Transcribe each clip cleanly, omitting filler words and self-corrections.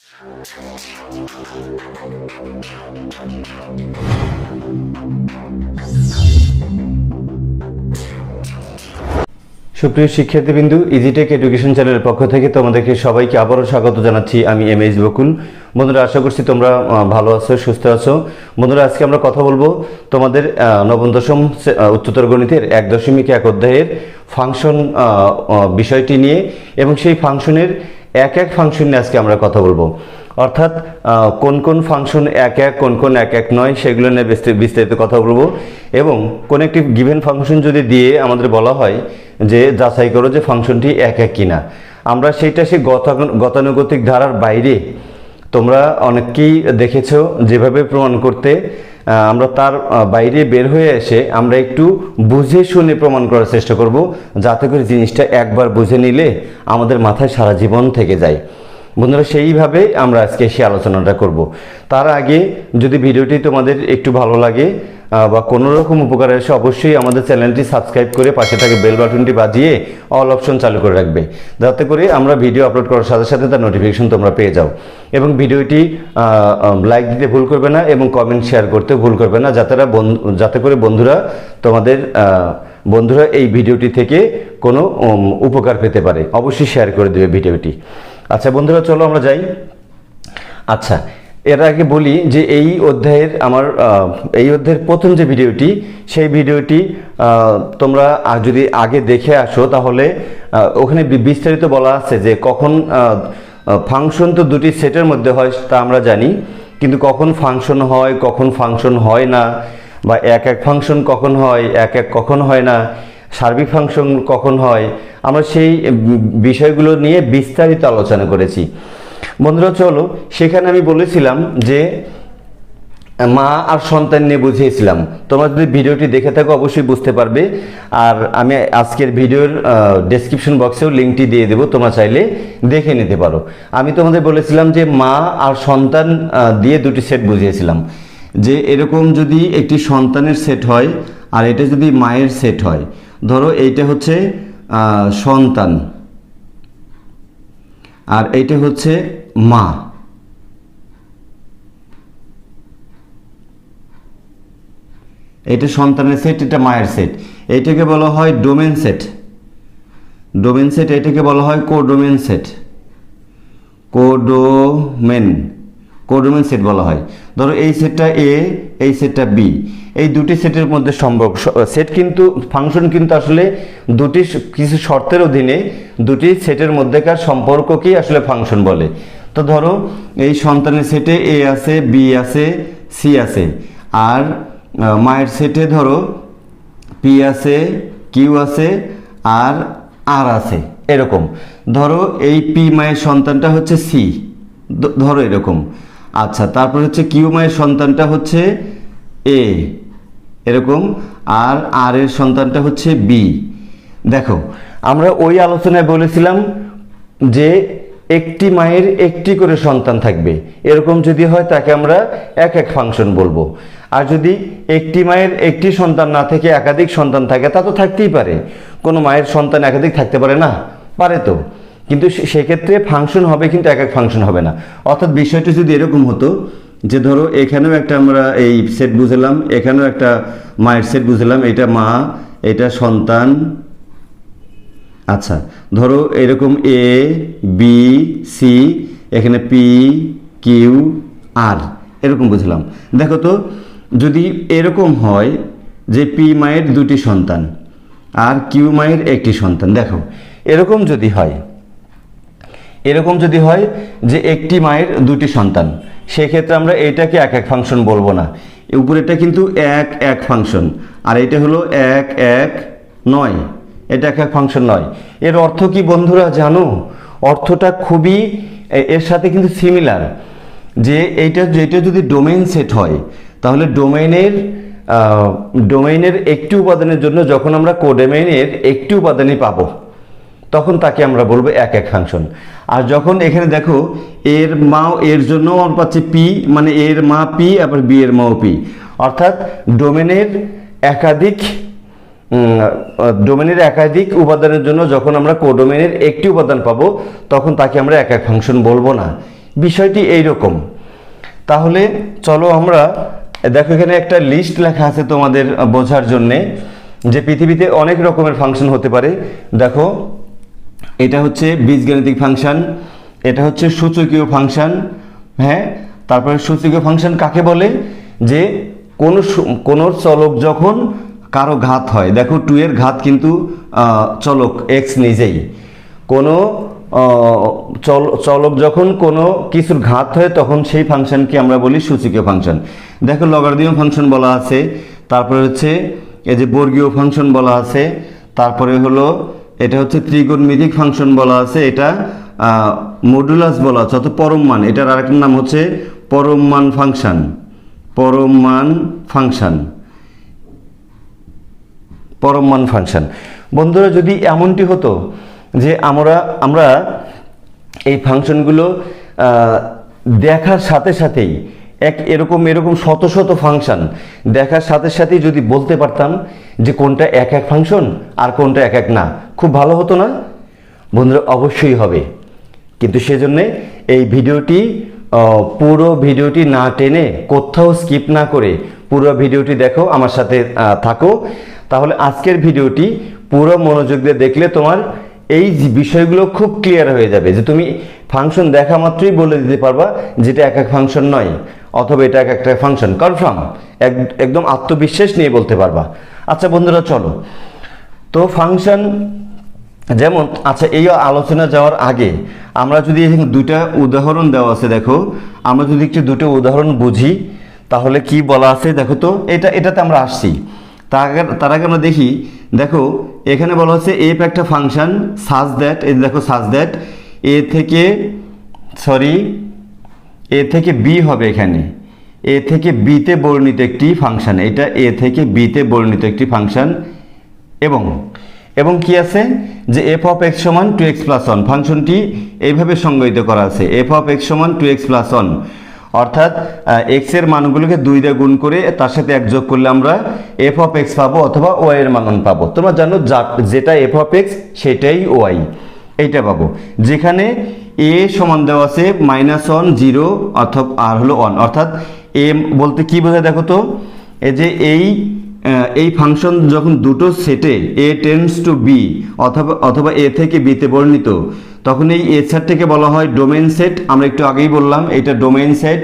সুপ্রিয় শিক্ষার্থীবৃন্দু, ইজিটেক এডুকেশন চ্যানেলের পক্ষ থেকে তোমাদেরকে সবাইকে আবারও স্বাগত জানাচ্ছি। আমি এমএইচ বকুল। বন্ধুরা, আশা করছি তোমরা ভালো আছো, সুস্থ আছো। বন্ধুরা, আজকে আমরা কথা বলবো তোমাদের নবম দশম উচ্চতর গণিতের 1.1 অধ্যায়ের ফাংশন বিষয়টি নিয়ে, এবং সেই ফাংশনের এক ফাংশন নিয়ে আজকে আমরা কথা বলবো। অর্থাৎ কোন কোন ফাংশন এক, কোন কোন এক নয়, সেগুলো নিয়ে বিস্তারিত কথা বলবো। এবং কোন একটি গিভেন ফাংশন যদি দিয়ে আমাদের বলা হয় যে যাচাই করো যে ফাংশনটি এক কিনা, আমরা সেইটা সেই গতানুগতিক ধারার বাইরে তোমরা অনেককেই দেখেছো যেভাবে প্রমাণ করতে, আমরা তার বাইরে বের হয়ে এসে আমরা একটু বুঝে শুনে প্রমাণ করার চেষ্টা করব, যাতে করে জিনিসটা একবার বুঝে নিলে আমাদের মাথায় সারা জীবন থেকে যায়। বন্ধুরা, সেইভাবে আমরা আজকে সেই আলোচনাটা করব। তার আগে যদি ভিডিওটি তোমাদের একটু ভালো লাগে বা কোনো রকম উপকার আসে, অবশ্যই আমাদের চ্যানেলটি সাবস্ক্রাইব করে পাশে থাকে বেল বাটনটি বাজিয়ে অল অপশন চালু করে রাখবে, যাতে করে আমরা ভিডিও আপলোড করার সাথে সাথে তার নোটিফিকেশন তোমরা পেয়ে যাও। এবং ভিডিওটি লাইক দিতে ভুল করবে না এবং কমেন্ট শেয়ার করতে ভুল করবে না, যাতে করে বন্ধুরা এই ভিডিওটি থেকে কোনো উপকার পেতে পারে। অবশ্যই শেয়ার করে দেবে ভিডিওটি। আচ্ছা বন্ধুরা, চলো আমরা যাই। আচ্ছা, এর আগে বলি যে এই অধ্যায়ের প্রথম যে ভিডিওটি, সেই ভিডিওটি তোমরা যদি আগে দেখে আসো, তাহলে ওখানে বিস্তারিত বলা আছে যে কখন ফাংশন তো দুটি সেটের মধ্যে হয় তা আমরা জানি, কিন্তু কখন ফাংশন হয় কখন ফাংশন হয় না, বা এক ফাংশন কখন হয় এক কখন হয় না, সার্বিক ফাংশন কখন হয়, আমরা সেই বিষয়গুলো নিয়ে বিস্তারিত আলোচনা করেছি। বন্ধুরা চলো, সেখানে আমি বলেছিলাম যে মা আর সন্তান নিয়ে বুঝিয়েছিলাম। তোমরা যদি ভিডিওটি দেখে থাকো অবশ্যই বুঝতে পারবে, আর আমি আজকের ভিডিওর ডেসক্রিপশন বক্সেও লিঙ্কটি দিয়ে দেবো, তোমরা চাইলে দেখে নিতে পারো। আমি তোমাদের বলেছিলাম যে মা আর সন্তান দিয়ে দুটি সেট বুঝিয়েছিলাম, যে এরকম যদি একটি সন্তানের সেট হয় আর এটা যদি মায়ের সেট হয়, ধরো এইটা হচ্ছে সন্তান আর এইটা হচ্ছে মা, এটা সন্তানের সেট, এটা মায়ের সেট, এইটাকে বলা হয় ডোমেন সেট। এটাকে বলা হয় কোডোমেন সেট। কোডোমেন সেট বলা হয়। ধরো এই সেটটা এ, এই সেটটা বি, এই দুটি সেটের মধ্যে সম্পর্ক সেট, কিন্তু ফাংশন কিন্তু আসলে দুটি কিছু শর্তের অধীনে দুটি সেটের মধ্যেকার সম্পর্ককেই আসলে ফাংশন বলে। তো ধরো এই সন্তানের সেটে এ আছে, বি আছে, সি আছে, আর মায়ের সেটে ধরো পি আছে, কিউ আছে, আর আর আছে। এরকম ধরো এই পি মায়ের সন্তানটা হচ্ছে সি, ধরো এরকম। আচ্ছা, তারপর হচ্ছে কিউ মায়ের সন্তানটা হচ্ছে এ, এরকম, আর আর এর সন্তানটা হচ্ছে বি। দেখো, আমরা ওই আলোচনায় বলেছিলাম যে একটি মায়ের একটি করে সন্তান থাকবে, এরকম যদি হয় তাকে আমরা এক ফাংশন বলবো। আর যদি একটি মায়ের একটি সন্তান না থেকে একাধিক সন্তান থাকে, তা তো থাকতেই পারে, কোনো মায়ের সন্তান একাধিক থাকতে পারে না? পারে তো, কিন্তু সেক্ষেত্রে ফাংশন হবে, কিন্তু এক ফাংশন হবে না। অর্থাৎ বিষয়টি যদি এরকম হতো যে ধরো এখানেও একটা আমরা এই সেট বুঝলাম, এখানেও একটা মায়ের সেট বুঝলাম, এটা মা, এটা সন্তান। আচ্ছা, ধরো এরকম এ, বি, সি, এখানে পি, কিউ, আর, এরকম বুঝলাম। দেখো তো, যদি এরকম হয় যে পি মায়ের দুটি সন্তান আর কিউ মায়ের একটি সন্তান, দেখো এরকম যদি হয় যে একটি মায়ের দুটি সন্তান, সেক্ষেত্রে আমরা এইটাকে এক ফাংশন বলবো না। উপরেটা কিন্তু এক ফাংশন, আর এটা হলো এক নয়, এটা এক ফাংশন নয়। এর অর্থ কি বন্ধুরা জানো? অর্থটা খুবই এর সাথে কিন্তু সিমিলার, যে যেটা যদি ডোমেইন সেট হয়, তাহলে ডোমেইনের একটি উপাদানের জন্য যখন আমরা কোডোমেইনের একটি উপাদানই পাবো, তখন তাকে আমরা বলবো এক ফাংশন। আর যখন এখানে দেখো এর মাও এর জন্য আমরা পাচ্ছি পি, মানে এর মা পি, আবার বি এর মাও পি, অর্থাৎ ডোমেনের একাধিক উপাদানের জন্য যখন আমরা কোডোমেনের একটি উপাদান পাবো, তখন তাকে আমরা এক ফাংশন বলবো না। বিষয়টি এইরকম। তাহলে চলো আমরা দেখো এখানে একটা লিস্ট লেখা আছে তোমাদের বোঝার জন্যে যে পৃথিবীতে অনেক রকমের ফাংশন হতে পারে। দেখো এটা হচ্ছে বীজগাণিতিক ফাংশন, এটা হচ্ছে সূচকীয় ফাংশন। হ্যাঁ, তারপরে সূচকীয় ফাংশন কাকে বলে? যে কোনো চলক যখন কারো ঘাত হয়, দেখো 2 এর ঘাত কিন্তু চলক এক্স নিজেই। কোনো চলক যখন কোনো কিছুর ঘাত হয় তখন সেই ফাংশনকে আমরা বলি সূচকীয় ফাংশন। দেখো লগারিদমিক ফাংশন বলা আছে, তারপরে হচ্ছে এই যে বর্গীয় ফাংশন বলা আছে, তারপরে হলো এটা হচ্ছে ত্রিকোণমিতিক ফাংশন বলা আছে, এটা মডুলাস বলা আছে অর্থাৎ পরম মান। এটার আরেকটা নাম হচ্ছে পরম মান ফাংশন, পরম মান ফাংশন, পরম মান ফাংশন। বন্ধুরা যদি এমনটি হতো যে আমরা এই ফাংশনগুলো দেখার সাথে সাথেই এরকম শত শত ফাংশন দেখার সাথে সাথেই যদি বলতে পারতাম যে কোনটা এক এক ফাংশন আর কোনটা এক এক না, খুব ভালো হতো না বন্ধুরা? অবশ্যই হবে, কিন্তু সেজন্যে এই ভিডিওটি পুরো ভিডিওটি না টেনে কোথাও স্কিপ না করে পুরো ভিডিওটি দেখো, আমার সাথে থাকো। তাহলে আজকের ভিডিওটি পুরো মনোযোগ দিয়ে দেখলে তোমার এই বিষয়গুলো খুব ক্লিয়ার হয়ে যাবে যে তুমি ফাংশন দেখা মাত্রই বলে দিতে পারবা যেটা এক এক ফাংশন নয়, অথবা এটা এক একটা ফাংশন কনফার্ম, একদম আত্মবিশ্বাস নিয়ে বলতে পারবা। আচ্ছা বন্ধুরা চলো তো ফাংশন যেমন, আচ্ছা এই আলোচনা যাওয়ার আগে আমরা যদি দুইটা উদাহরণ দেওয়া আছে, দেখো আমরা যদি একটু দুটো উদাহরণ বুঝি তাহলে কি বলা আছে দেখো তো। এটাতে আমরা আসছি, তার আগে আমরা দেখি। দেখো এখানে বলা হচ্ছে এফ একটা ফাংশন সাজ দ্যাট, এই দেখো সাজ দ্যাট এ থেকে বি হবে, এখানে এ থেকে বিতে বর্ণিত একটি ফাংশন, এটা এ থেকে বিতে বর্ণিত একটি ফাংশন। এবং কি আছে যে এফ অফ এক্স সমান 2x + 1, ফাংশনটি এইভাবে সংজ্ঞায়িত করা আছে, এফ অফ এক্স সমান 2x + 1, অর্থাৎ এক্স এর মানগুলোকে 2 দিয়ে গুণ করে তার সাথে 1 যোগ করলে আমরা এফ অফ এক্স পাবো অথবা ওয়াই এর মান পাবো। তোমরা জানো যেটা এফ অফ এক্স সেটাই ওয়াই, এইটা পাবো। যেখানে এ সমান দেওয়া আছে -1 0 অথবা আর হলো 1, অর্থাৎ এ বলতে কি বোঝায় দেখো তো, এই যে এই ফাংশন যখন দুটো সেটে এ টেন্ডস টু বি অথবা এ থেকে বিতে বর্ণিত, তখন এই এ সেটটাকে বলা হয় ডোমেইন সেট। আমরা একটু আগেই বললাম এটা ডোমেইন সেট,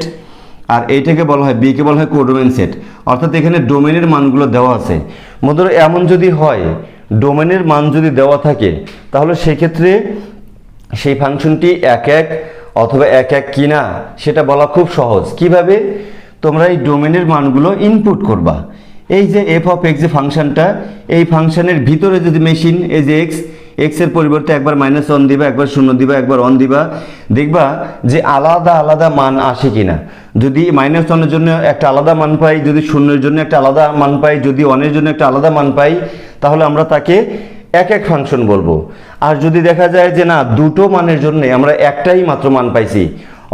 আর এইটাকে বলা হয় বিকে বলা হয় কোডোমেইন সেট, অর্থাৎ এখানে ডোমেইনের মানগুলো দেওয়া আছে। বন্ধুরা এমন যদি হয় ডোমেইনের মান যদি দেওয়া থাকে তাহলে সেক্ষেত্রে সেই ফাংশনটি এক এক অথবা এক এক কিনা সেটা বলা খুব সহজ। কিভাবে? তোমরা এই ডোমেইনের মানগুলো ইনপুট করবা। এই যে এফ অফ এক্স যে ফাংশনটা, এই ফাংশনের ভিতরে যদি মেশিন এই যে এক্স এর পরিবর্তে একবার -1 দিবা, একবার 0 দিবা, একবার 1 দিবা, দেখবা যে আলাদা আলাদা মান আসে কিনা। যদি -1 এর জন্য একটা আলাদা মান পাই, যদি 0 এর জন্য একটা আলাদা মান পাই, যদি 1 এর জন্য একটা আলাদা মান পাই, তাহলে আমরা তাকে এক এক ফাংশন বলবো। আর যদি দেখা যায় যে না দুটো মানের জন্য আমরা একটাই মাত্র মান পাইছি,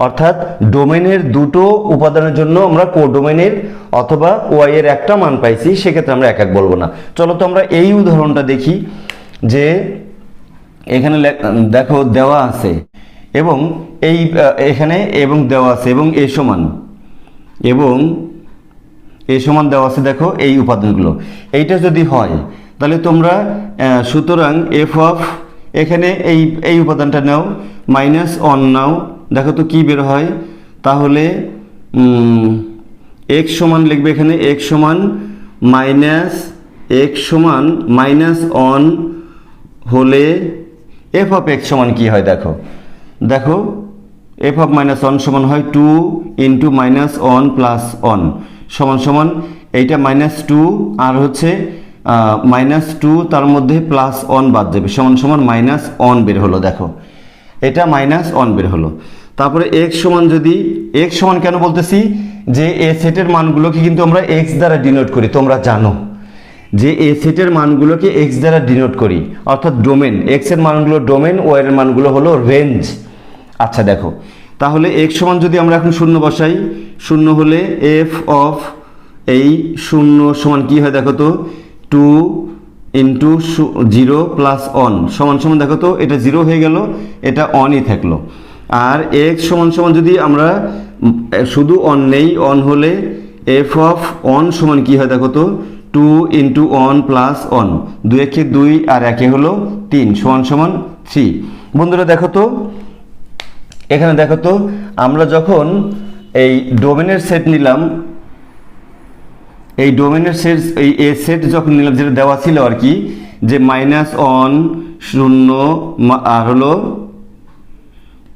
অর্থাৎ ডোমেনের দুটো উপাদানের জন্য আমরা কোডোমেনের অথবা ওয়াই এর একটা মান পাইছি, সেক্ষেত্রে আমরা এক এক বলবো না। চলো তো আমরা এই উদাহরণটা দেখি। যে এখানে দেখো দেওয়া আছে এবং এখানে এবং দেওয়া আছে এবং এ সমান দেওয়া আছে, দেখো এই উপাদানগুলো। এইটা যদি হয় তাহলে তোমরা সুতরাং এফ অফ এখানে এই উপাদানটা নাও, -1 নাও, দেখো তো কি বের হয়। তাহলে x সমান লিখবে এখানে x সমান -1 হলে এফ অফ এক্স সমান কি হয় দেখো এফ অফ -1 সমান হয় 2 × -1 + 1 সমান এইটা -2 আর হচ্ছে -2 তার মধ্যে +1 বাদ যাবে সমান -1 বের হলো। দেখো এটা -1 বের হলো। তারপরে x সমান, যদি x সমান কেন বলতেছি যে এ সেটের মানগুলোকে কিন্তু আমরা x দ্বারা ডিনোট করি, তোমরা জানো যে এ সেটের মানগুলোকে x দ্বারা ডিনোট করি, অর্থাৎ ডোমেন। x এর মানগুলো ডোমেন, y এর মানগুলো হলো রেঞ্জ। আচ্ছা দেখো তাহলে x সমান যদি আমরা এখন 0 বসাই, 0 হলে এফ অফ এই 0 সমান কি হয় দেখো তো 2 × 0 + 1 সমান দেখো তো এটা 0 হয়ে গেল, এটা 1ই থাকলো। আর এক্স সমান সমান যদি আমরা শুধু অন নেই, অন হলে এফ অফ অন সমান কি হয় দেখো তো, 2 ইন্টু অন প্লাস অন, 2 একে 2 আর একে হলো 3 সমান সমান 3। বন্ধুরা দেখো তো, এখানে দেখো তো, আমরা যখন এই ডোমেনের সেট নিলাম, এই ডোমেনের সেট, এই এ সেট যখন নিলাম যেটা দেওয়া ছিল আর কি, যে মাইনাস অন 0 আর হলো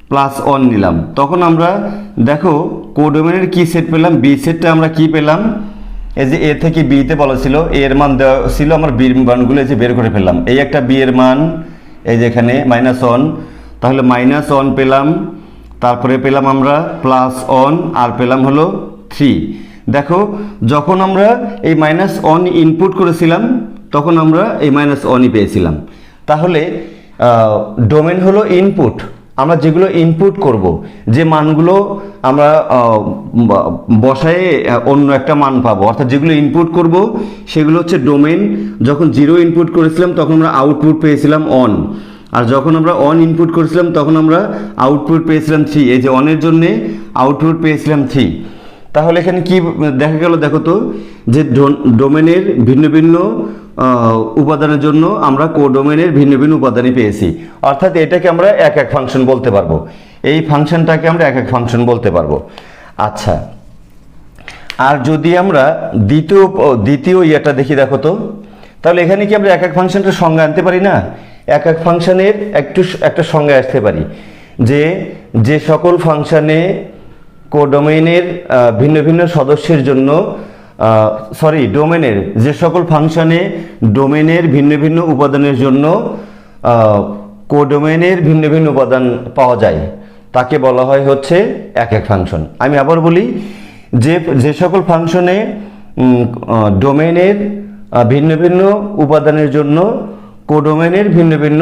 প্লাস অন নিলাম, তখন আমরা দেখো কোডোমেনের কি সেট পেলাম, বি সেটটা আমরা কি পেলাম, এই যে এ থেকে বিতে বলা ছিল, এ এর মান দেওয়া ছিল, আমরা বির মানগুলো এই যে বের করে ফেললাম, এই একটা বি এর মান এই যে এখানে মাইনাস অন, তাহলে মাইনাস অন পেলাম, তারপরে পেলাম আমরা প্লাস অন, আর পেলাম হলো 3। দেখো যখন আমরা এই মাইনাস অন ইনপুট করেছিলাম তখন আমরা এই মাইনাস অনই পেয়েছিলাম। তাহলে ডোমেন হলো ইনপুট, আমরা যেগুলো ইনপুট করব, যে মানগুলো আমরা বসায়ে অন্য একটা মান পাবো, অর্থাৎ যেগুলো ইনপুট করব সেগুলো হচ্ছে ডোমেন। যখন 0 ইনপুট করেছিলাম তখন আমরা আউটপুট পেয়েছিলাম অন, আর যখন আমরা অন ইনপুট করেছিলাম তখন আমরা আউটপুট পেয়েছিলাম 3। এই যে অনের জন্যে আউটপুট পেয়েছিলাম 3। তাহলে এখানে কি দেখা গেল দেখো তো, যে ডোমেনের ভিন্ন ভিন্ন উপাদানের জন্য আমরা কোডোমেনের ভিন্ন ভিন্ন উপাদানই পেয়েছি, অর্থাৎ এটাকে আমরা এক এক ফাংশন বলতে পারবো, এই ফাংশনটাকে আমরা এক এক ফাংশন বলতে পারবো। আচ্ছা, আর যদি আমরা দ্বিতীয় ইয়েটা দেখি দেখো তো, তাহলে এখানে কি আমরা এক এক ফাংশনটার সংজ্ঞা আনতে পারি না? এক এক ফাংশনের একটা সংজ্ঞা আসতে পারি, যে সকল ফাংশনে কোডোমেইনের ভিন্ন ভিন্ন সদস্যের জন্য, ডোমেনের যে সকল ফাংশনে ডোমেনের ভিন্ন ভিন্ন উপাদানের জন্য কোডোমেনের ভিন্ন ভিন্ন উপাদান পাওয়া যায় তাকে বলা হয় হচ্ছে এক এক ফাংশন। আমি আবার বলি, যে সকল ফাংশনে ডোমেনের ভিন্ন ভিন্ন উপাদানের জন্য কোডোমেনের ভিন্ন ভিন্ন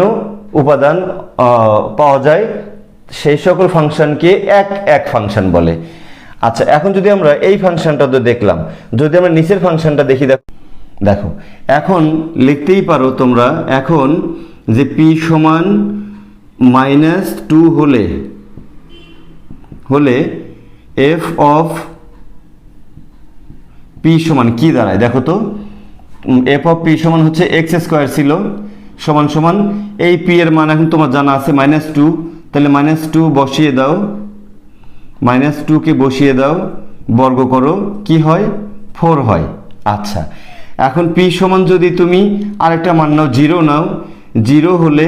উপাদান পাওয়া যায় সেই সকল ফাংশনকে এক এক ফাংশন বলে। আচ্ছা, এখন যদি আমরা এই ফাংশনটা তো দেখলাম, যদি আমরা নিচের ফাংশনটা দেখি, দেখো এখন লিখতেই পারো তোমরা, এখন যে পি সমান -2 হলে এফ অফ পি সমান কি দাঁড়ায় দেখো তো, এফ অফ পি সমান হচ্ছে x² ছিল, সমান সমান এই পি এর মান এখন তোমার জানা আছে -2, তাহলে -2 বসিয়ে দাও, -2 কে বসিয়ে দাও, বর্গ করো, কি হয় 4 হয়। আচ্ছা, এখন পি সমান যদি তুমি আরেকটা মান নাও, 0 নাও, 0 হলে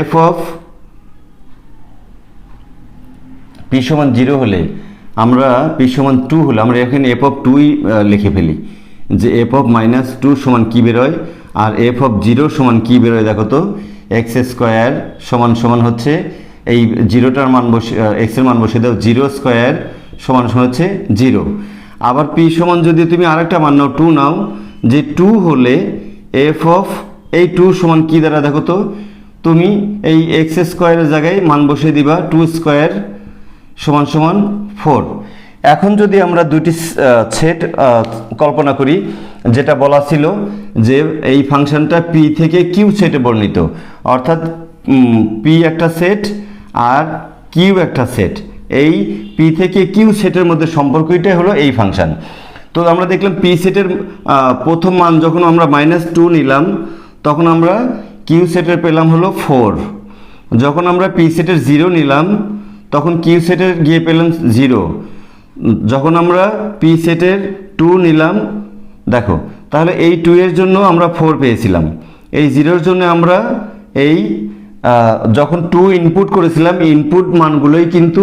এফ অফ পি সমান 0 হলে আমরা পি সমান 2 হলে আমরা এখানে এফ অফ 2ই লিখে ফেলি, যে এফ অফ -2 সমান কি বেরোয়, আর এফ অফ 0 সমান কি বেরোয় দেখো তো, x² সমান হচ্ছে এই 0টার মান বসে, x এর মান বসিয়ে দাও, 0² সমান হচ্ছে 0। আবার পি সমান যদি তুমি আরেকটা মান নাও, 2 নাও, যে 2 হলে এফ অফ এই 2 সমান কি দ্বারা দেখো তো, তুমি এই x² এর জায়গায় মান বসিয়ে দিবা, 2² সমান 4। এখন যদি আমরা দুটি সেট কল্পনা করি, যেটা বলা ছিল যে এই ফাংশনটা পি থেকে কিউ সেটে বর্ণিত, অর্থাৎ পি একটা সেট আর কিউ একটা সেট, এই পি থেকে কিউ সেটের মধ্যে সম্পর্কটাই হলো এই ফাংশন। তো আমরা দেখলাম পি সেটের প্রথম মান যখন আমরা -2 নিলাম তখন আমরা কিউ সেটের পেলাম হলো 4, যখন আমরা পি সেটের 0 নিলাম তখন কিউ সেটের গিয়ে পেলাম 0, যখন আমরা পি সেটের 2 নিলাম, দেখো তাহলে এই 2 এর জন্য আমরা 4 পেয়েছিলাম, এই 0-এর জন্য আমরা এই যখন 2 ইনপুট করেছিলাম, ইনপুট মানগুলোই কিন্তু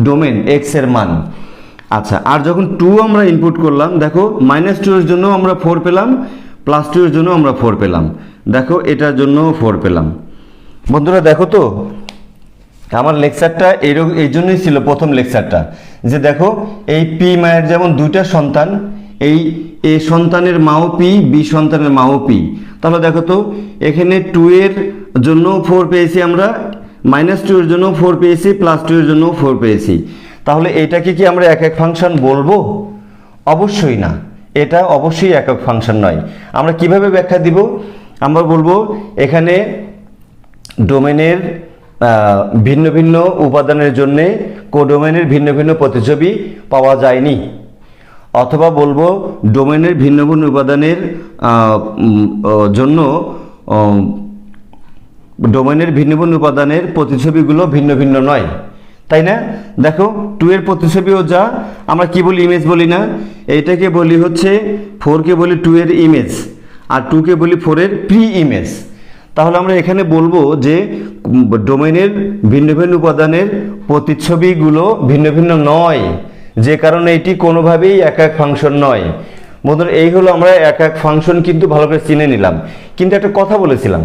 ডোমেন x এর মান। আচ্ছা, আর যখন 2 আমরা ইনপুট করলাম, দেখো -2 এর জন্য আমরা 4 পেলাম, +2 এর জন্য আমরা 4 পেলাম, দেখো এটার জন্য 4 পেলাম। বন্ধুরা দেখো তো, আমার লেকচারটা এই জন্যই ছিল প্রথম লেকচারটা, যে দেখো এই পি মায়ের যেমন দুইটা সন্তান, এই এ সন্তানের মাও পি, বি সন্তানের মাও পি, তাহলে দেখো তো এখানে 2 এর জন্য 4 পেয়েছি আমরা, -2 এর জন্য 4 পেয়েছি, +2 এর জন্য 4 পেয়েছি। তাহলে এটাকে কি আমরা এক এক ফাংশন বলবো? অবশ্যই না, এটা অবশ্যই একক ফাংশন নয়। আমরা কিভাবে ব্যাখ্যা দিব? আমরা বলবো এখানে ডোমেনের ভিন্ন ভিন্ন উপাদানের জন্য কোডোমেনের ভিন্ন ভিন্ন প্রতিছবি পাওয়া যায়নি, অথবা বলবো ডোমেনের ভিন্ন ভিন্ন উপাদানের জন্য ডোমেনের ভিন্ন ভিন্ন উপাদানের প্রতিছবিগুলো ভিন্ন ভিন্ন নয়, তাই না? দেখো 2 এর প্রতিছবিও যা, আমরা কি বলি, ইমেজ বলি না? এইটাকে বলি হচ্ছে 4কে বলি 2 এর ইমেজ, আর 2কে বলি 4 এর প্রি ইমেজ। তাহলে আমরা এখানে বলবো যে ডোমেনের ভিন্ন ভিন্ন উপাদানের প্রতিচ্ছবিগুলো ভিন্ন ভিন্ন নয়, যে কারণে এটি কোনোভাবেই এক এক ফাংশন নয়। বন্ধুরা, এই হলো আমরা এক এক ফাংশন কিন্তু ভালো করে চিনে নিলাম। কিন্তু একটা কথা বলেছিলাম,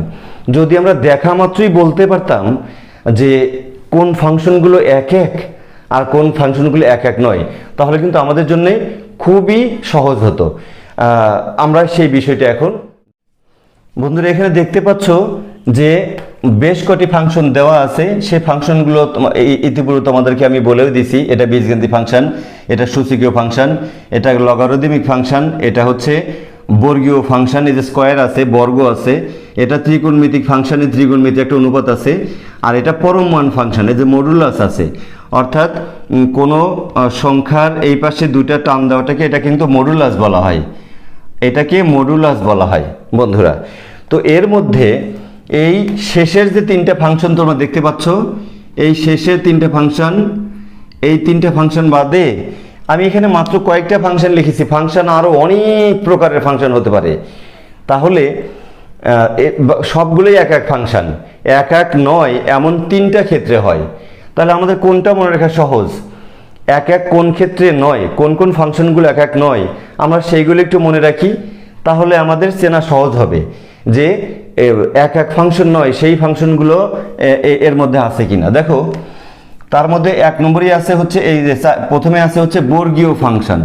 যদি আমরা দেখা মাত্রই বলতে পারতাম যে কোন ফাংশনগুলো এক এক আর কোন ফাংশনগুলো এক এক নয়, তাহলে কিন্তু আমাদের জন্য খুবই সহজ হতো। আমরা সেই বিষয়টা এখন, বন্ধুরা এখানে দেখতে পাচ্ছ যে বেশ কটি ফাংশন দেওয়া আছে। সেই ফাংশনগুলো ইতিপূর্বে তোমাদেরকে আমি বলেও দিছি। এটা বীজগাণিতিক ফাংশন, এটা সূচকীয় ফাংশন, এটা লগারিদমিক ফাংশন, এটা হচ্ছে বর্গীয় ফাংশন, এই যে স্কয়ার আছে, বর্গ আছে, এটা ত্রিকোণমিতিক ফাংশনে ত্রিকোণমিতিক একটা অনুপাত আছে, আর এটা পরম মান ফাংশন, এই যে মডুলাস আছে, অর্থাৎ কোনো সংখ্যার এই পাশে দুইটা টান দেওয়াটাকে এটা কিন্তু মডুলাস বলা হয়, এটাকে মডুলাস বলা হয় বন্ধুরা। তো এর মধ্যে এই শেষের যে 3টা ফাংশন তোমরা দেখতে পাচ্ছ, এই শেষের 3টা ফাংশন, এই 3টা ফাংশন বাদে আমি এখানে মাত্র কয়েকটা ফাংশন লিখেছি। ফাংশন আরও অনেক প্রকারের ফাংশন হতে পারে, তাহলে সবগুলোই এক এক ফাংশন, এক এক নয় এমন 3টা ক্ষেত্রে হয়। তাহলে আমাদের কোনটা মনে রাখা সহজ? এক এক কোন ক্ষেত্রে নয়, কোন কোন ফাংশনগুলো এক এক নয়, আমরা সেইগুলো একটু মনে রাখি, তাহলে আমাদের চেনা সহজ হবে যে এক এক ফাংশন নয় সেই ফাংশনগুলো এর মধ্যে আছে কিনা। দেখো তার মধ্যে 1 নম্বরই আছে হচ্ছে এই যে প্রথমে আছে হচ্ছে বর্গীয় ফাংশন।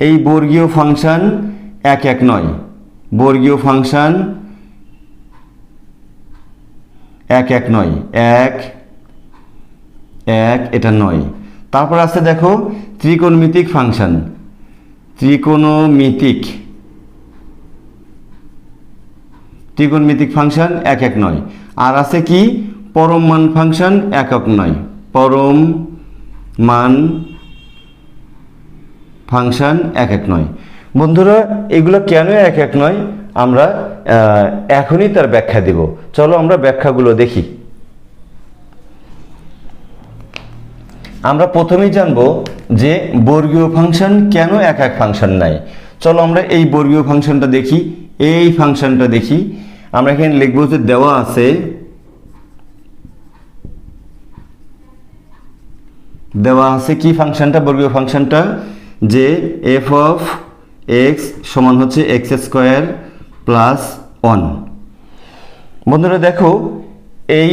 এই বর্গীয় ফাংশন এক এক নয়, বর্গীয় ফাংশন এক এক নয়, এক এক এটা নয়। তারপর আছে দেখো ত্রিকোণমিতিক ফাংশন, ত্রিকোণমিতিক ফাংশন এক এক নয়। আর আছে কি পরম মান ফাংশন একক নয়, পরম মান ফাংশন এক এক নয়। বন্ধুরা এগুলো কেন এক এক নয় আমরা এখনই তার ব্যাখ্যা দিব। চলো আমরা ব্যাখ্যাগুলো দেখি। আমরা প্রথমেই জানবো যে বর্গীয় ফাংশন কেন এক এক ফাংশন নাই। চলো আমরা এই বর্গীয় ফাংশনটা দেখি, এই ফাংশনটা দেখি। আমরা এখানে লিখবো যে দেওয়া আছে, কি ফাংশনটা, বর্গীয় ফাংশনটা যে এফ অফ এক্স সমান হচ্ছে এক্স স্কোয়ার প্লাস 1। বন্ধুরা দেখো এই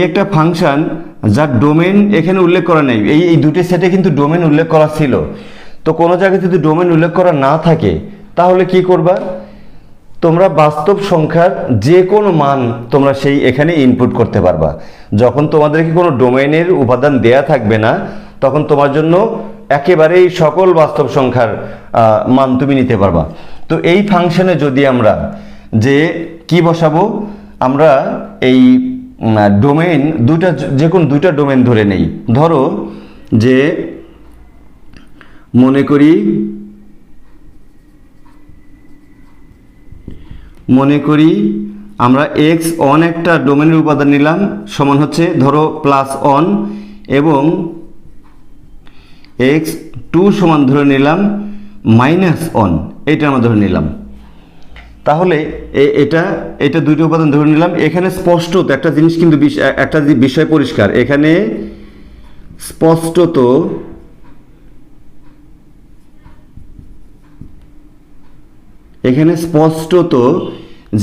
একটা ফাংশন যার ডোমেন এখানে উল্লেখ করা নেই, এই দুটি সেটে কিন্তু ডোমেন উল্লেখ করা ছিল। তো কোনো জায়গায় যদি ডোমেন উল্লেখ করা না থাকে তাহলে কি করবা, তোমরা বাস্তব সংখ্যার যে কোনো মান তোমরা সেই এখানে ইনপুট করতে পারবা। যখন তোমাদেরকে কোনো ডোমেনের উপাদান দেয়া থাকবে না তখন তোমার জন্য একেবারেই সকল বাস্তব সংখ্যার মান তুমি নিতে পারবা। তো এই ফাংশনে যদি আমরা যে কি বসাবো, আমরা এই ডোমেন যে কোনো দুইটা ডোমেন ধরে নেই। ধরো যে মনে করি আমরা x1 একটা ডোমেনের উপাদান নিলাম, সমান হচ্ছে ধরো +1, এবং x2 সমান ধরে নিলাম -1, এটা আমরা ধরে নিলাম। তাহলে এটা দুইটা উপাদান ধরে নিলাম। এখানে স্পষ্টত একটা জিনিস কিন্তু একটা বিষয় পরিষ্কার, এখানে স্পষ্টত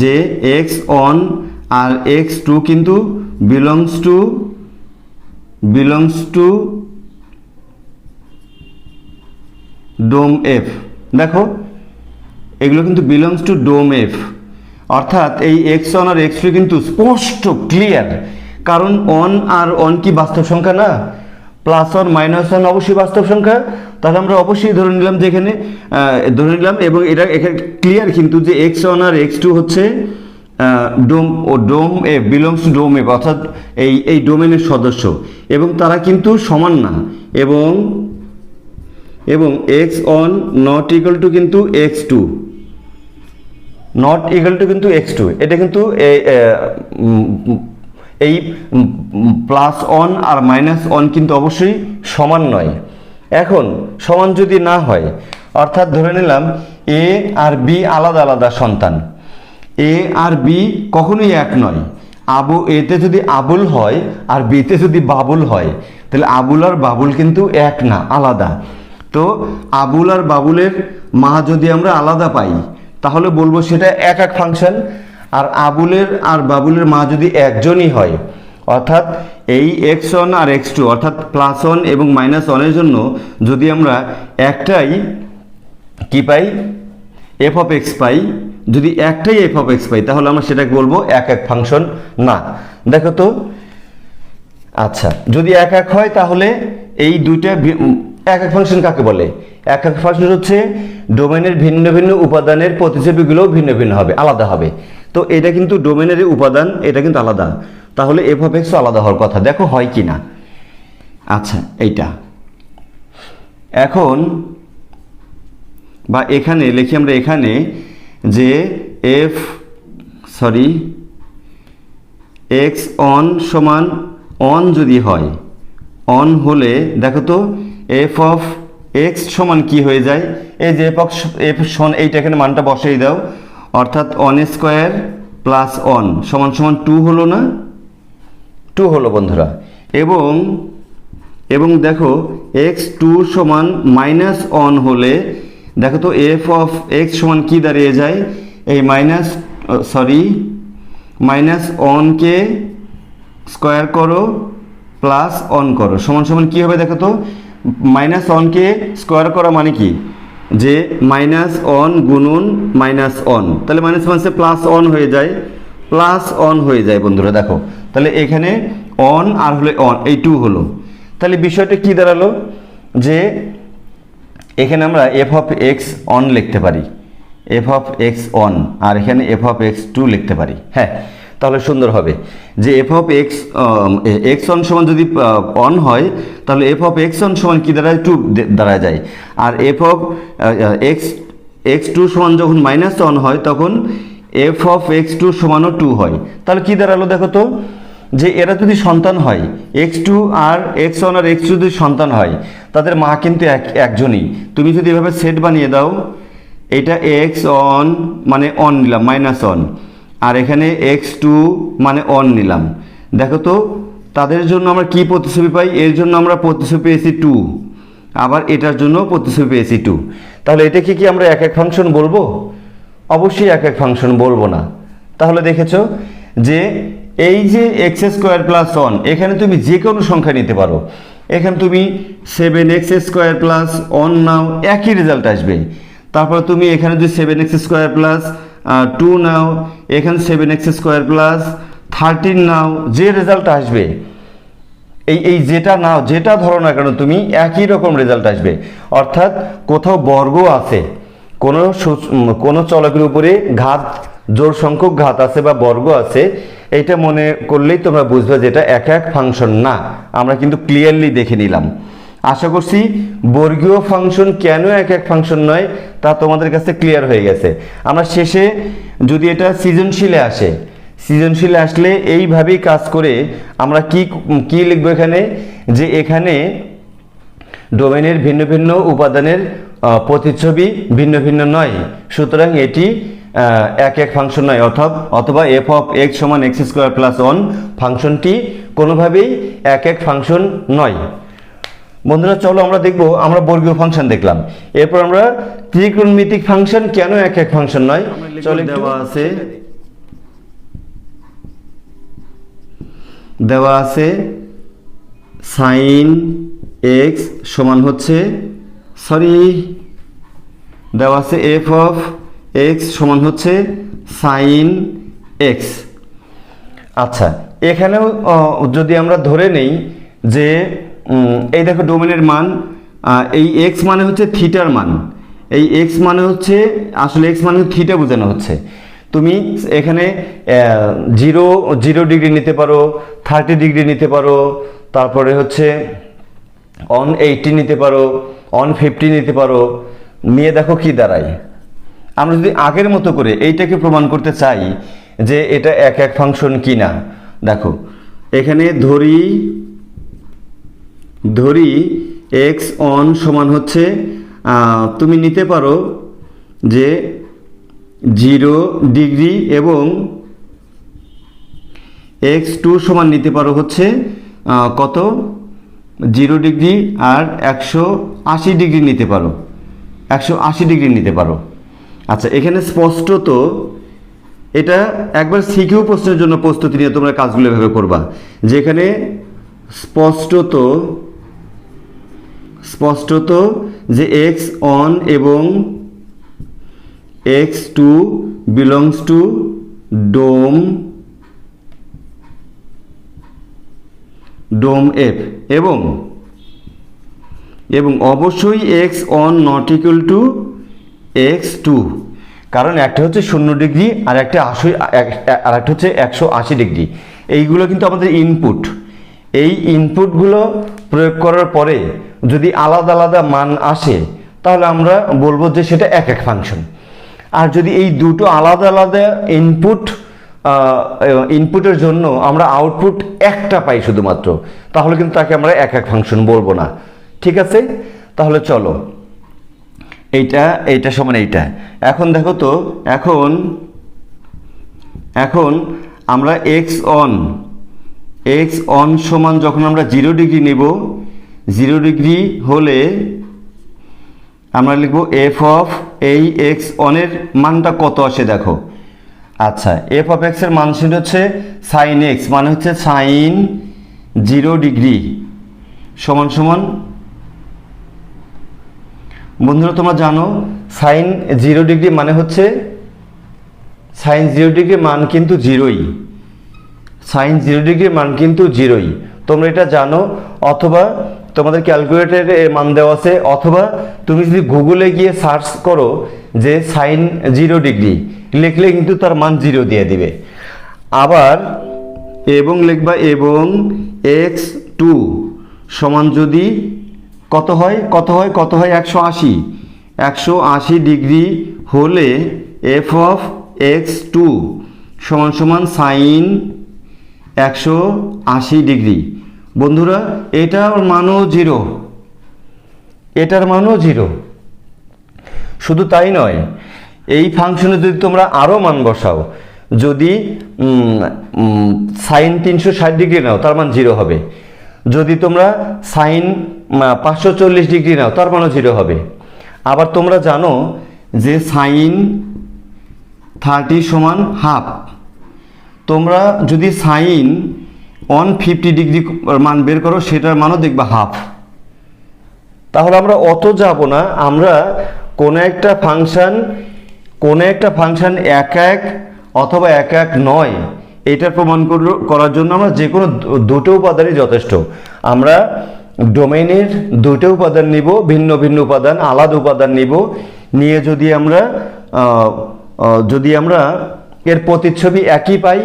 যে x1 আর x2 কিন্তু বিলংস টু ডোম এফ। দেখো এগুলো কিন্তু বিলংস টু ডোম এফ, অর্থাৎ এই x1 আর x2 কিন্তু স্পষ্ট ক্লিয়ার, কারণ 1 আর 1 কি বাস্তব সংখ্যা না, +1 -1 অবশ্যই বাস্তব সংখ্যা। তাহলে আমরা অবশ্যই ধরে নিলাম যে এখানে ধরে নিলাম, এবং এটা এখানে ক্লিয়ার কিন্তু যে x1 আর x2 হচ্ছে dom f belongs to dom f, অর্থাৎ এই ডোমেনের সদস্য, এবং তারা কিন্তু সমান না, এবং x one not equal to কিন্তু x two, not equal to কিন্তু এক্স টু, এটা কিন্তু এই প্লাস অন আর মাইনাস অন কিন্তু অবশ্যই সমান নয়। এখন সমান যদি না হয়, অর্থাৎ ধরে নিলাম এ আর বি আলাদা আলাদা সন্তান, এ আর বি কখনোই এক নয়। এতে যদি আবুল হয় আর বিতে যদি বাবুল হয়, তাহলে আবুল আর বাবুল কিন্তু এক না, আলাদা। তো আবুল আর বাবুলের মা যদি আমরা আলাদা পাই, তাহলে বলবো সেটা এক এক ফাংশন। আর আবুলের আর বাবুলের মা যদি একজনই হয়, অর্থাৎ এই এক্স ওয়ান আর এক্স টু, অর্থাৎ প্লাস ওয়ান এবং মাইনাস ওয়ানের জন্য যদি আমরা একটাই কি পাই, এফ অফ এক্স পাই, যদি একটাই এফ অফ এক্স পাই, তাহলে আমরা সেটাকে বলবো এক এক ফাংশন না। দেখো তো, আচ্ছা যদি এক এক হয়, তাহলে এই দুইটা এক এক ফাংশন কাকে বলে? এক এক ফাংশন হচ্ছে ডোমেনের ভিন্ন ভিন্ন উপাদানের প্রতিছবিগুলো ভিন্ন ভিন্ন হবে, আলাদা হবে। তো এটা কিন্তু ডোমেনের উপাদান, এটা কিন্তু আলাদা, তাহলে এফ অফ এক্স আলাদা হওয়ার কথা। দেখো হয় কি না। আচ্ছা এইটা এখন বা এখানে লিখি আমরা, এখানে যে এক্স অন সমান অন যদি হয়, অন হলে দেখো তো এফ অফ এক্স সমান কি হয়ে যায়? এই যে এফ সমান এইটা এখানে মানটা বসিয়ে দাও, অর্থাৎ অন স্কোয়ার প্লাস অন সমান সমান 2 হলো না? 2 হলো বন্ধুরা। এবং দেখো এক্স টু সমান মাইনাস অন হলে দেখো তো এফ অফ এক্স সমান কি দাঁড়িয়ে যায়? এই মাইনাস অনকে স্কোয়ার করো প্লাস অন করো সমান সমান কী হবে? দেখো তো মাইনাস অনকে স্কোয়ার করা মানে কি, যে মাইনাস অন গুণন মাইনাস অন, তাহলে মাইনাস মাইনাসে প্লাস অন হয়ে যায়, প্লাস অন হয়ে যায় বন্ধুরা। দেখো তাহলে এখানে অন আর হলে অন, এই 2 হলো। তাহলে বিষয়টা কি দাঁড়ালো, যে এখানে আমরা এফ অফ এক্স অন লিখতে পারি, এফ অফ এক্স অন, আর এখানে এফ অফ এক্স টু লিখতে পারি। হ্যাঁ, তাহলে সুন্দর হবে যে এফ অফ এক্স অন সমান যদি অন হয়, তাহলে এফ অফ এক্স অন সমান কি দাঁড়ায়? 2 দাঁড়ায় যায়। আর এফ অফ এক্স টু সমান যখন মাইনাস অন হয়, তখন এফ অফ এক্স টু সমানও 2 হয়। তাহলে কি দাঁড়ালো দেখো তো, যে এরা যদি সন্তান হয়, এক্স টু আর এক্স ওয়ান আর এক্স টু যদি সন্তান হয়, তাদের মা কিন্তু একজনই। তুমি যদি এভাবে সেট বানিয়ে দাও, এটা এক্স অন মানে অন নিলাম মাইনাস অন, আর এখানে এক্স টু মানে অন নিলাম, দেখো তো তাদের জন্য আমরা কি প্রতিছবি পাই? এর জন্য আমরা প্রতিছবি পেয়েছি 2, আবার এটার জন্য প্রতিছবি পেয়েছি 2। তাহলে এটাকে কি আমরা এক এক ফাংশন বলবো? অবশ্যই এক এক ফাংশন বলবো না। তাহলে দেখেছো যে এই যে এক্স স্কোয়ার প্লাস অন, এখানে তুমি যে কোনো সংখ্যা নিতে পারো। এখানে তুমি 7x স্কোয়ার প্লাস অন নাও, একই রেজাল্ট আসবে। তারপর তুমি এখানে যদি 7x স্কোয়ার প্লাস 2 নাও, এখানে 7x স্কোয়ার প্লাস 13 নাও, যে রেজাল্ট আসবে, এই যেটা নাও, যেটা ধরো না কেন, তুমি একই রকম রেজাল্ট আসবে। অর্থাৎ কোথাও বর্গ আছে, কোনো চলকের উপরে ঘাত, জোড় সংখ্যক ঘাত আছে বা বর্গ আছে, এইটা মনে করলেই তোমরা বুঝবে যেটা এক এক ফাংশন না। আমরা কিন্তু ক্লিয়ারলি দেখে নিলাম। আশা করছি বর্গীয় ফাংশন কেন এক এক ফাংশন নয় তা তোমাদের কাছে ক্লিয়ার হয়ে গেছে। আমরা শেষে যদি এটা সৃজনশীলে আসে, সৃজনশীলে আসলে এইভাবেই কাজ করে আমরা কি লিখবো এখানে, যে এখানে ডোমেনের ভিন্ন ভিন্ন উপাদানের প্রতিচ্ছবি ভিন্ন ভিন্ন নয়, সুতরাং এটি এক এক ফাংশন নয়, অথবা এফ অফ এক্স সমান এক্স স্কোয়ার প্লাস ওয়ান ফাংশনটি কোনোভাবেই এক এক ফাংশন নয়। বন্ধুরা চলো আমরা দেখব, আমরা বর্গীয় ফাংশন দেখলাম, এরপর আমরা ত্রিকোণমিতিক ফাংশন কেন এক এক ফাংশন নয়। চলো দেওয়া আছে সাইন এক্স সমান হচ্ছে দেওয়া আছে এফ অফ এক্স সমান হচ্ছে সাইন এক্স। আচ্ছা, এখানেও যদি আমরা ধরে নেই যে এই দেখো ডোমেনের মান, এই এক্স মানে হচ্ছে থিটার মান, এই এক্স মানে হচ্ছে আসলে এক্স মানে থিটা বোঝানো হচ্ছে। তুমি এখানে 0 ডিগ্রি নিতে পারো, 30 ডিগ্রি নিতে পারো, তারপরে হচ্ছে 180 নিতে পারো, 150 নিতে পারো, নিয়ে দেখো কি দাঁড়ায়। আমরা যদি আগের মতো করে এইটাকে প্রমাণ করতে চাই যে এটা এক এক ফাংশন কি না, দেখো এখানে ধরি x অন সমান হচ্ছে তুমি নিতে পারো যে 0 ডিগ্রি এবং x2 সমান নিতে পারো হচ্ছে কত 0 ডিগ্রি আর 180 ডিগ্রি নিতে পারো, 180 ডিগ্রি নিতে পারো। আচ্ছা, এখানে স্পষ্টত এটা একবার সিকিউ প্রশ্নের জন্য প্রস্তুতি নিয়ে তোমরা কাজগুলো এভাবে করবা, যেখানে স্পষ্টত যে x অন এবং x2 belongs to dome F এবং অবশ্যই x on not equal two x2, কারণ একটা হচ্ছে 0 ডিগ্রি আর একটা হচ্ছে 180 ডিগ্রি। এইগুলো কিন্তু আমাদের ইনপুট। এই ইনপুটগুলো প্রয়োগ করার পরে যদি আলাদা আলাদা মান আসে তাহলে আমরা বলবো যে সেটা এক এক ফাংশন। আর যদি এই দুটো আলাদা আলাদা ইনপুটের জন্য আমরা আউটপুট একটা পাই শুধুমাত্র, তাহলে কিন্তু তাকে আমরা এক এক ফাংশন বলবো না। ঠিক আছে, তাহলে চলো এইটা সমান এইটা। এখন দেখো তো, এখন আমরা x অন সমান যখন আমরা 0 ডিগ্রি নেব, 0 ডিগ্রি হলে আমরা লিখব f অফ এই x অনের মানটা কত আসে দেখো। আচ্ছা, f অফ x এর মান ছিল হচ্ছে sin x, মানে হচ্ছে sin 0 ডিগ্রি সমান বন্ধুরা তোমরা জানো sin 0 ডিগ্রি মানে হচ্ছে sin 0 ডিগ্রি মান কিন্তু জিরোই, sin 0 ডিগ্রির মান কিন্তু জিরোই। তোমরা এটা জানো, অথবা তোমাদের ক্যালকুলেটরে মান দেওয়া আছে, অথবা তুমি যদি গুগলে গিয়ে সার্চ করো যে sin 0 ডিগ্রি লিখলে কিন্তু তার মান 0 দিয়ে দিবে। আবার এবং লিখবা এবং x2 সমান যদি কত হয় 180 ডিগ্রি হলে f অফ x2 সমান sin 180 ডিগ্রি। বন্ধুরা এটার মানও 0, এটার মানও 0। শুধু তাই নয়, এই ফাংশনে যদি তোমরা আরও মান বসাও, যদি sin 360 ডিগ্রি নাও তার মান 0 হবে, যদি তোমরা sin 540 ডিগ্রি নাও তার মানও 0 হবে। আবার তোমরা জানো যে sin 30 সমান হাফ, তোমরা যদি sin 150 ডিগ্রি মান বের করো সেটার মানও দেখবা হাফ। তাহলে আমরা অত যাব না, আমরা কোনো একটা ফাংশন এক এক অথবা এক এক নয় এটা প্রমাণ করার জন্য আমরা যে কোনো দুটো উপাদানই যথেষ্ট। আমরা ডোমেইনের দুটো উপাদান নিব, ভিন্ন ভিন্ন উপাদান, আলাদা উপাদান নিব, নিয়ে যদি আমরা এর প্রতিচ্ছবি একই পাই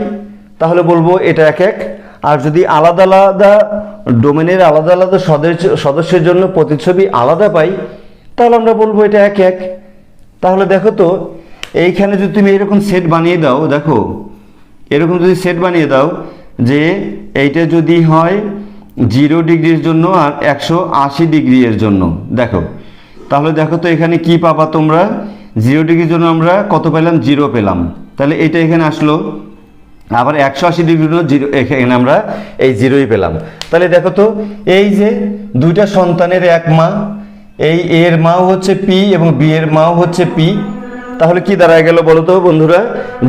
তাহলে বলবো এটা এক এক। আর যদি আলাদা আলাদা ডোমেনের আলাদা আলাদা সদস্যের জন্য প্রতিচ্ছবি আলাদা পাই তাহলে আমরা বলবো এটা এক এক। তাহলে দেখো তো, এইখানে যদি তুমি এরকম সেট বানিয়ে দাও, দেখো এরকম যদি সেট বানিয়ে দাও যে এইটা যদি হয় 0 ডিগ্রির জন্য আর 180 ডিগ্রি এর জন্য, দেখো তাহলে দেখো তো এখানে কি পাবা তোমরা। 0 ডিগ্রির জন্য আমরা কত পেলাম, 0 পেলাম, তাহলে এটা এখানে আসলো। আবার 180 ডিগ্রির জন্য 0, এখানে আমরা এই 0ই পেলাম। তাহলে দেখো তো, এই যে দুইটা সন্তানের এক মা, এই এর মাও হচ্ছে পি এবং বি এর মাও হচ্ছে পি। তাহলে কি দাঁড়ায় গেল বলো তো বন্ধুরা,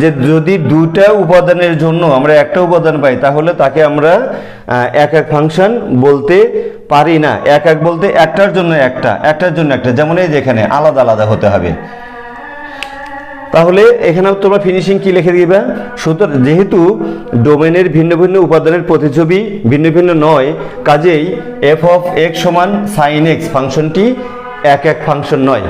যে যদি দুটা উপাদানের জন্য আমরা একটা উপাদান পাই তাহলে তাকে আমরা এক এক ফাংশন বলতে পারি না। এক এক বলতে একটার জন্য একটা, যেমন এই যেখানে আলাদা আলাদা হতে হবে। তাহলে এখানে তোমরা ফিনিশিং কি লিখে দিবে, সুতরাং যেহেতু ডোমেনের ভিন্ন ভিন্ন উপাদানের প্রতিছবি ভিন্ন ভিন্ন নয়, কাজেই f অফ x সমান sin x ফাংশনটি এক এক ফাংশন নয়।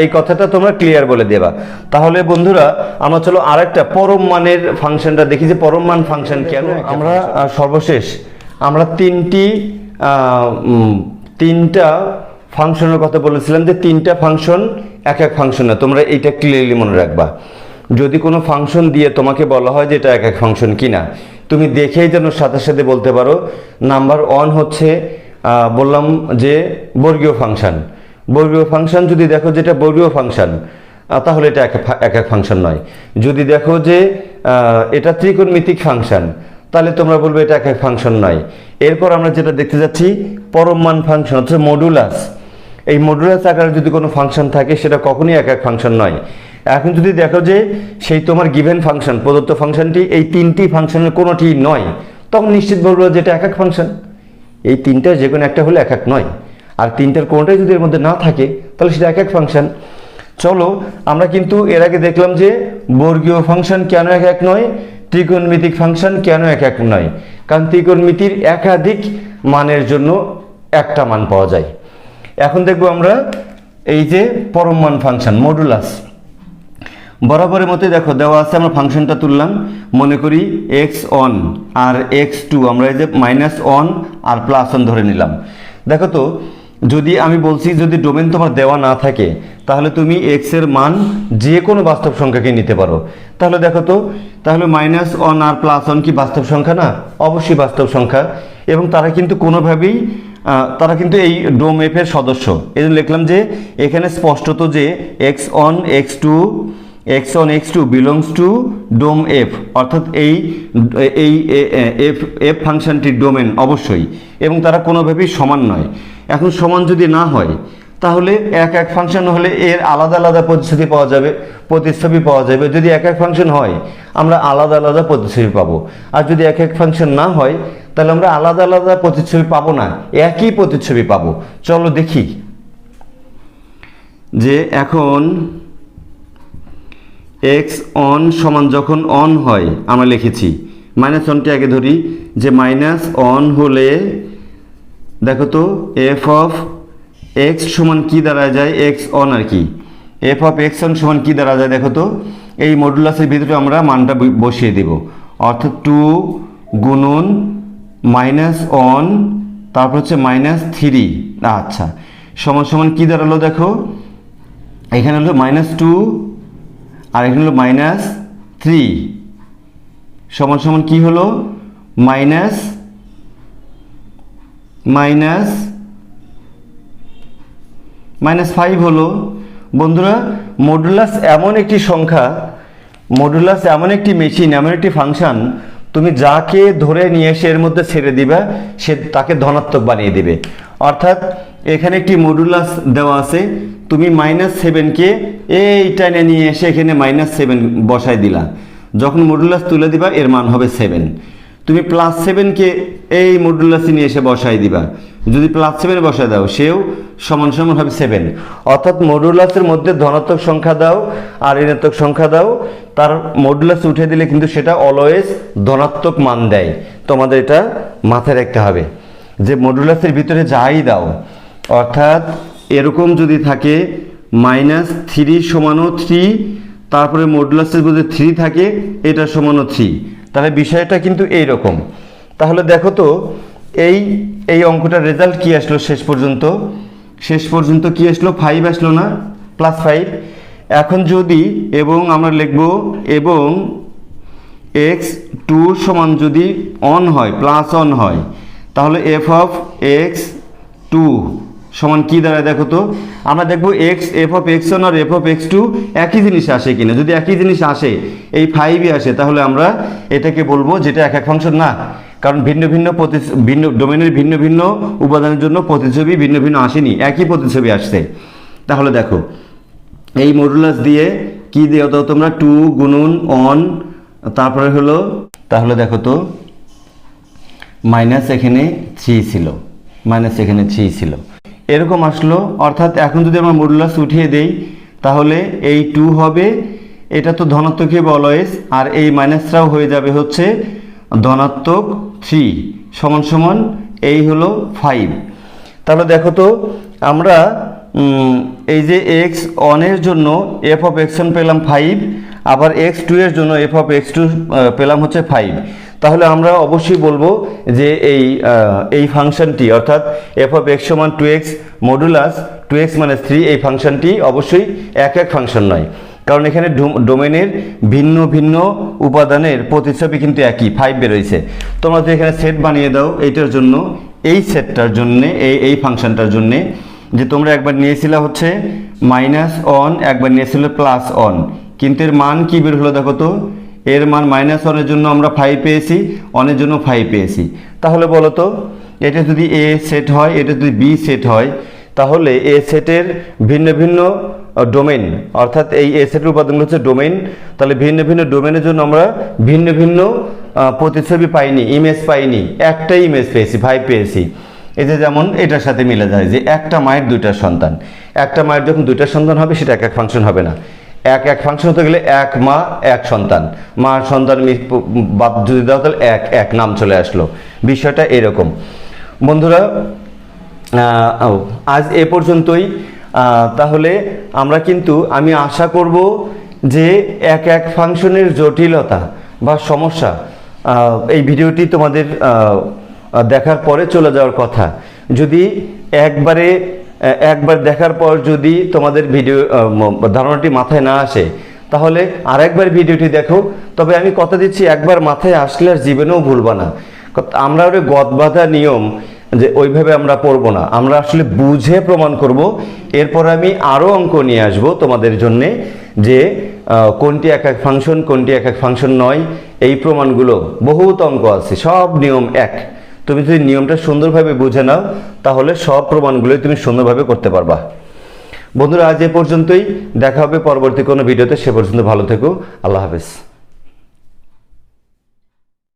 এই কথাটা তোমরা ক্লিয়ার বলে দেবা। তাহলে বন্ধুরা আমরা চলো আরেকটা পরম মানের ফাংশনটা দেখি যে পরম মান ফাংশন কেন। আমরা সর্বশেষ আমরা তিনটা ফাংশনের কথা বলেছিলাম যে তিনটা ফাংশন এক এক ফাংশন না, তোমরা এইটা ক্লিয়ারলি মনে রাখবা। যদি কোনো ফাংশন দিয়ে তোমাকে বলা হয় যে এটা এক এক ফাংশন কিনা, তুমি দেখেই যেন সাথে সাথে বলতে পারো। নাম্বার 1 হচ্ছে বললাম যে বর্গীয় ফাংশন। বর্গীয় ফাংশন যদি দেখো যেটা বর্গীয় ফাংশন, তাহলে এটা এক এক ফাংশন নয়। যদি দেখো যে এটা ত্রিকোণমিতিক ফাংশন, তাহলে তোমরা বলবে এটা এক এক ফাংশন নয়। এরপর আমরা যেটা দেখতে যাচ্ছি পরম মান ফাংশন হচ্ছে মডুলাস। এই মডুলাস আকারে যদি কোনো ফাংশন থাকে সেটা কখনোই এক এক ফাংশন নয়। এখন যদি দেখো যে সেই তোমার গিভেন ফাংশন প্রদত্ত ফাংশনটি এই তিনটি ফাংশনের কোনোটি নয়, তখন নিশ্চিত বলবো যে এটা এক এক ফাংশন। এই তিনটার যে কোনো একটা হলে এক এক নয়, আর তিনটার কোনোটাই যদি এর মধ্যে না থাকে তাহলে সেটা এক এক ফাংশন। চলো আমরা কিন্তু এর আগে দেখলাম যে বর্গীয় ফাংশন কেন এক এক নয়, ত্রিকোণমিতিক ফাংশন কেন এক এক নয়। কারণ ত্রিকোণমিতির একাধিক মানের জন্য একটা মান পাওয়া যায়। এখন দেখবো আমরা এই যে পরম মান ফাংশন মডুলাস। বরাবরের মতোই দেখো দেওয়া আছে, আমরা ফাংশনটা তুললাম। মনে করি x1 আর x2 আমরা এই যে -1 আর +1 ধরে নিলাম। দেখো তো, যদি আমি বলছি যদি ডোমেন তোমার দেওয়া না থাকে তাহলে তুমি x এর মান যে কোনো বাস্তব সংখ্যাকে নিতে পারো। তাহলে দেখো তো, তাহলে -1 আর +1 কি বাস্তব সংখ্যা না? অবশ্যই বাস্তব সংখ্যা। এবং তারা কিন্তু কোনোভাবেই তারা কিন্তু এই ডোম এফ এর সদস্য। এই জন্য লিখলাম যে এখানে স্পষ্টত যে x1 x2 belongs to dom f, অর্থাৎ এই এফ ফাংশনটির ডোমেন অবশ্যই, এবং তারা কোনোভাবেই সমান নয়। এখন সমান যদি না হয় তাহলে এক এক ফাংশন হলে এর আলাদা আলাদা প্রতিচ্ছবি পাওয়া যাবে। যদি এক এক ফাংশন হয় আমরা আলাদা আলাদা প্রতিচ্ছবি পাবো, আর যদি এক এক ফাংশন না হয় তাহলে আমরা আলাদা আলাদা প্রতিচ্ছবি পাবো না, একই প্রতিচ্ছবি পাবো। চলো দেখি যে এখন x1 সমান যখন অন হয়, আমরা লিখেছি -1টি আগে ধরি, যে -1 হলে দেখো তো f অফ x সমান কি দাঁড়া যায়, x1 আর কি, f অফ x1 সমান কি দাঁড়া যায় দেখো তো। এই মডুলাসের ভিতরে আমরা মানটা বসিয়ে দেব, অর্থাৎ 2 গুণন -1 তারপর হচ্ছে -3, আচ্ছা, সমান সমান কি দাঁড়ালো দেখো, এখানে হলো -2 আর এখানে হলো -3, সমান সমান কি হলো -5 হলো। বন্ধুরা, মডুলাস এমন একটি সংখ্যা, মডুলাস এমন একটি মেশিন, এমন একটি ফাংশন, তুমি যাকে ধরে নিয়ে এসে এর মধ্যে ছেড়ে দিবা সে তাকে ধনাত্মক বানিয়ে দিবে। অর্থাৎ এখানে একটি মডুলাস দেওয়া আছে, তুমি -7কে এই টাইনে নিয়ে এসে এখানে -7 বসায় দিলা, যখন মডুলাস তুলে দিবা এর মান হবে 7। তুমি +7কে এই মডুলাসে নিয়ে এসে বসায় দিবা, যদি +7 বসায় দাও সেও সমান সমান হবে 7। অর্থাৎ মডুলাসের মধ্যে ধনাত্মক সংখ্যা দাও আর ঋণাত্মক সংখ্যা দাও, তার মডুলাস উঠে দিলে কিন্তু সেটা অলওয়েজ ধনাত্মক মান দেয়। তোমাদের এটা মাথায় রাখতে হবে যে মডুলাসের ভিতরে যাই দাও, অর্থাৎ এরকম যদি থাকে -3 সমানও 3, তারপরে মডুলাসের মধ্যে 3 থাকে, এটা সমানও 3, তাহলে বিষয়টা কিন্তু এই রকম। তাহলে দেখো তো এই অঙ্কটার রেজাল্ট কি আসলো শেষ পর্যন্ত কি আসলো, 5 আসলো না, +5। এখন যদি এবং আমরা লিখব এবং x2 সমান যদি অন হয় +1 হয়, তাহলে f অফ x2 সমান কি দাঁড়ায় দেখো তো। আমরা দেখবো f অফ x1 আর f অফ x2 একই জিনিস আসে কিনা। যদি একই জিনিস আসে, এই 5ই আসে, তাহলে আমরা এটাকে বলবো যেটা এক এক ফাংশন না, কারণ ভিন্ন ভিন্ন ডোমেনের ভিন্ন ভিন্ন উপাদানের জন্য প্রতিচ্ছবি ভিন্ন ভিন্ন আসেনি, একই প্রতিচ্ছবি আসছে। তাহলে দেখো এই মডুলাস দিয়ে কি দিও তো তোমরা, 2 গুণন অন, তারপরে হলো, তাহলে দেখো তো এখানে 3 ছিল, এখানে 3 ছিল, এরকম আসলো। অর্থাৎ এখন যদি আমরা মডুলাস উঠিয়ে দেই তাহলে এই 2 হবে, এটা তো ধনাত্মক হবে অলওয়েজ, আর এই মাইনাসটাও হয়ে যাবে হচ্ছে ধনাত্মক 3, সমান সমান এই হলো 5। তাহলে দেখো তো আমরা এই যে এক্স ওয়ানের জন্য এফ অফ এক্স ওয়ান পেলাম 5, আবার এক্স টু এর জন্য এফ অফ এক্স টু পেলাম হচ্ছে 5। তাহলে আমরা অবশ্যই বলবো যে এই ফাংশনটি অর্থাৎ এফ অফ এক্স সমান 2x মডুলাস 2x মানে 3, এই ফাংশনটি অবশ্যই এক ফাংশন নয়, কারণ এখানে ডোমেনের ভিন্ন ভিন্ন উপাদানের প্রতিচ্ছবি কিন্তু একই 5 বেরোইছে। তোমরা তো এখানে সেট বানিয়ে দাও এইটার জন্য, এই সেটটার জন্যে, এই ফাংশনটার জন্যে, যে তোমরা একবার নিয়েছিলে হচ্ছে -1, একবার নিয়েছিলে +1, কিন্তু এর মান কি বের হলো দেখো তো, এর মান -1 এর জন্য আমরা 5 পেয়েছি, 1 এর জন্য 5 পেয়েছি। তাহলে বলো তো এটা যদি এ সেট হয়, এটা যদি বি সেট হয়, তাহলে এ সেটের ভিন্ন ভিন্ন ডোমেন, অর্থাৎ এই এ সেটের উপাদানগুলো হচ্ছে ডোমেন, তাহলে ভিন্ন ভিন্ন ডোমেনের জন্য আমরা ভিন্ন ভিন্ন প্রতিচ্ছবি পাইনি, ইমেজ পাইনি, একটাই ইমেজ পেয়েছি, 5 পেয়েছি। এই যে যেমন এটার সাথে মিলে যায় যে একটা মায়ের দুইটা সন্তান, একটা মায়ের যখন দুইটা সন্তান হবে সেটা এক ফাংশন হবে না, এক ফাংশন হতে গেলে এক মা এক সন্তান, মার সন্তান বাদ যদি দাও তাহলে এক নাম চলে আসলো, বিষয়টা এরকম। বন্ধুরা আজ এ পর্যন্তই। তাহলে আমরা কিন্তু আমি আশা করব যে এক ফাংশনের জটিলতা বা সমস্যা এই ভিডিওটি তোমাদের দেখার পরে চলে যাওয়ার কথা, যদি একবার দেখার পর যদি তোমাদের ভিডিও ধারণাটি মাথায় না আসে, তাহলে আরেকবার ভিডিওটি দেখো। তবে আমি কথা দিচ্ছি, একবার মাথায় আসলে আর জীবনেও ভুলবা না। আমরা ওই গদবাঁধা নিয়ম যে ওইভাবে আমরা পড়বো না, আমরা আসলে বুঝে প্রমাণ করব। এরপর আমি আরও অঙ্ক নিয়ে আসবো তোমাদের জন্যে, যে কোনটি এক ফাংশন, কোনটি এক ফাংশন নয়, এই প্রমাণগুলো বহুত অঙ্ক আছে, সব নিয়ম এক। তুমি যদি নিয়মটা সুন্দরভাবে বুঝে নাও, তাহলে সব প্রমাণগুলোই তুমি সুন্দরভাবে করতে পারবা। বন্ধুরা আজ এ পর্যন্তই, দেখা হবে পরবর্তী কোনো ভিডিওতে। সে পর্যন্ত ভালো থেকো, আল্লাহ হাফেজ।